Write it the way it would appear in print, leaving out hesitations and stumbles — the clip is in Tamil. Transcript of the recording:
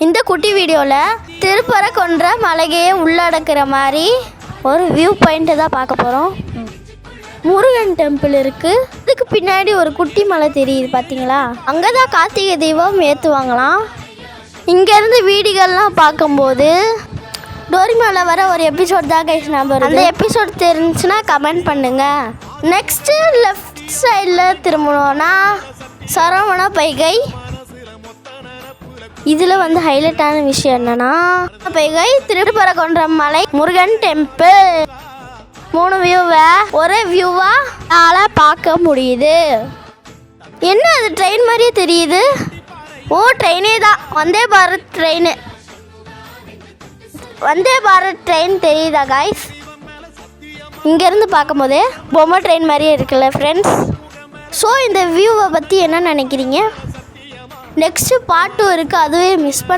இந்த குட்டி வீடியோவில் திருப்பரங்குன்ற மலையை உள்ளடக்கிற மாதிரி ஒரு வியூ பாயிண்ட்டை தான் பார்க்க போகிறோம். முருகன் டெம்பிள் இருக்குது. இதுக்கு பின்னாடி ஒரு குட்டி மலை தெரியுது பார்த்தீங்களா? அங்கே தான் கார்த்திகை தீபம் ஏற்றுவாங்களாம். இங்கேருந்து வீடுகள்லாம் பார்க்கும்போது டோரிமாவில் வர ஒரு எபிசோட் தான் கைஸ் நம்பர். அந்த எபிசோட் தெரிஞ்சுன்னா கமெண்ட் பண்ணுங்கள். நெக்ஸ்ட்டு லெஃப்ட் சைடில் திரும்பணும்னா சரவண பைகை. இதில் வந்து ஹைலைட்டான விஷயம் என்னென்னா பைகை, திருப்பரங்குன்ற மலை, முருகன் டெம்பிள் 3 வியூவை ஒரே வியூவாக பார்க்க முடியுது. என்ன அது ட்ரெயின் மாதிரியே தெரியுது? ஓ, ட்ரெயினே தான். வந்தே பாரத் ட்ரெயின் தெரியுதா காய்ஸ்? இங்கேருந்து பார்க்கும்போதே பொம்மை ட்ரெயின் மாதிரியே இருக்குல்ல ஃப்ரெண்ட்ஸ். ஸோ இந்த வியூவை பற்றி என்ன நினைக்கிறீங்க? நெக்ஸ்ட்டு பார்ட் 2 இருக்குது, அதுவே மிஸ் பண்ண